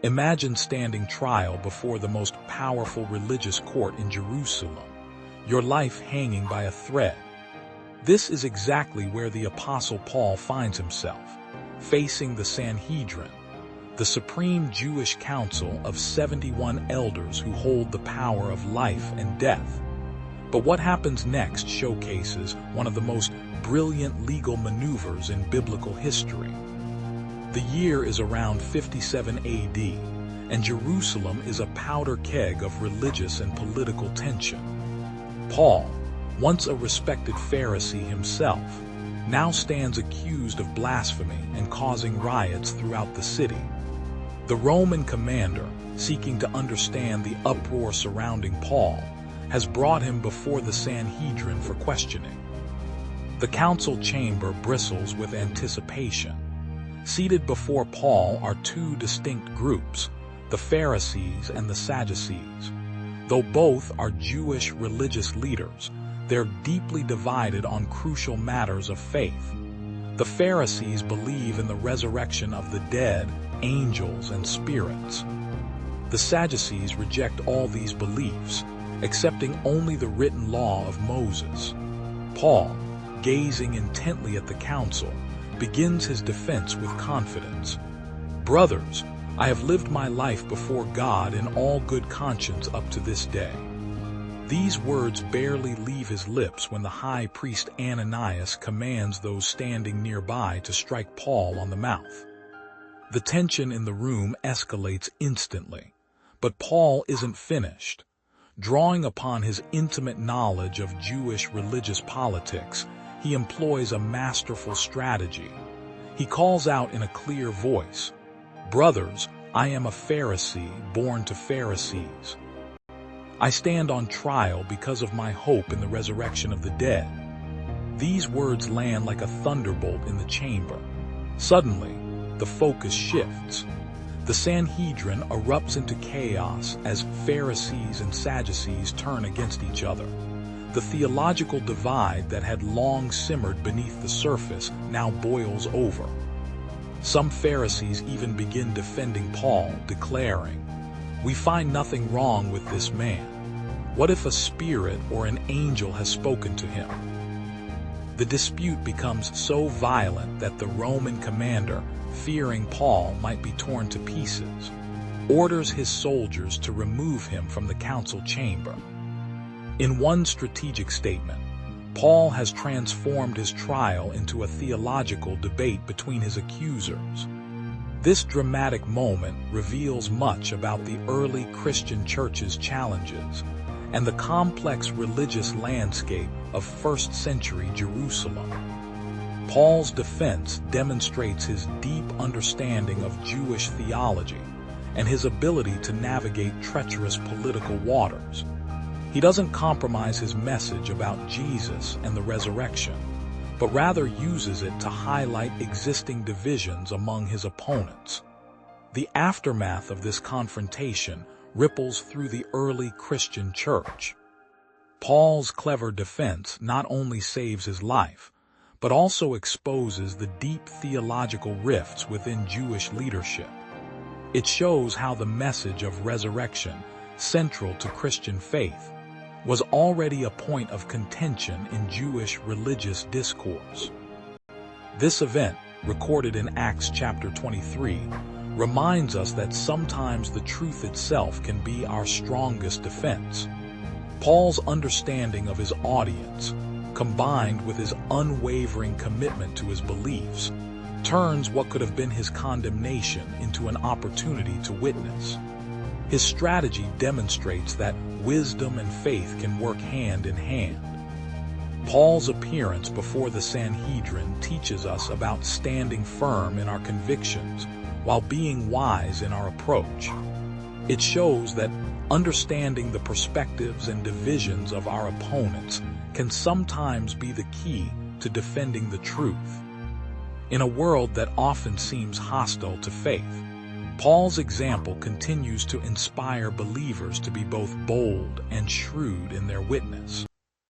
Imagine standing trial before the most powerful religious court in Jerusalem, your life hanging by a thread. This is exactly where the Apostle Paul finds himself, facing the Sanhedrin, the supreme Jewish council of 71 elders who hold the power of life and death. But what happens next showcases one of the most brilliant legal maneuvers in biblical history. The year is around 57 A.D., and Jerusalem is a powder keg of religious and political tension. Paul, once a respected Pharisee himself, now stands accused of blasphemy and causing riots throughout the city. The Roman commander, seeking to understand the uproar surrounding Paul, has brought him before the Sanhedrin for questioning. The council chamber bristles with anticipation. Seated before Paul are two distinct groups, the Pharisees and the Sadducees. Though both are Jewish religious leaders, they're deeply divided on crucial matters of faith. The Pharisees believe in the resurrection of the dead, angels, and spirits. The Sadducees reject all these beliefs, accepting only the written law of Moses. Paul, gazing intently at the council, begins his defense with confidence. "Brothers, I have lived my life before God in all good conscience up to this day." These words barely leave his lips when the high priest Ananias commands those standing nearby to strike Paul on the mouth. The tension in the room escalates instantly, but Paul isn't finished. Drawing upon his intimate knowledge of Jewish religious politics, he employs a masterful strategy. He calls out in a clear voice, "Brothers, I am a Pharisee born to Pharisees. I stand on trial because of my hope in the resurrection of the dead." These words land like a thunderbolt in the chamber. Suddenly, the focus shifts. The Sanhedrin erupts into chaos as Pharisees and Sadducees turn against each other. The theological divide that had long simmered beneath the surface now boils over. Some Pharisees even begin defending Paul, declaring, "We find nothing wrong with this man. What if a spirit or an angel has spoken to him?" The dispute becomes so violent that the Roman commander, fearing Paul might be torn to pieces, orders his soldiers to remove him from the council chamber. In one strategic statement, Paul has transformed his trial into a theological debate between his accusers. This dramatic moment reveals much about the early Christian church's challenges and the complex religious landscape of first-century Jerusalem. Paul's defense demonstrates his deep understanding of Jewish theology and his ability to navigate treacherous political waters. He doesn't compromise his message about Jesus and the resurrection, but rather uses it to highlight existing divisions among his opponents. The aftermath of this confrontation ripples through the early Christian church. Paul's clever defense not only saves his life, but also exposes the deep theological rifts within Jewish leadership. It shows how the message of resurrection, central to Christian faith, was already a point of contention in Jewish religious discourse. This event, recorded in Acts chapter 23, reminds us that sometimes the truth itself can be our strongest defense. Paul's understanding of his audience, combined with his unwavering commitment to his beliefs, turns what could have been his condemnation into an opportunity to witness. His strategy demonstrates that wisdom and faith can work hand in hand. Paul's appearance before the Sanhedrin teaches us about standing firm in our convictions while being wise in our approach. It shows that understanding the perspectives and divisions of our opponents can sometimes be the key to defending the truth. In a world that often seems hostile to faith, Paul's example continues to inspire believers to be both bold and shrewd in their witness.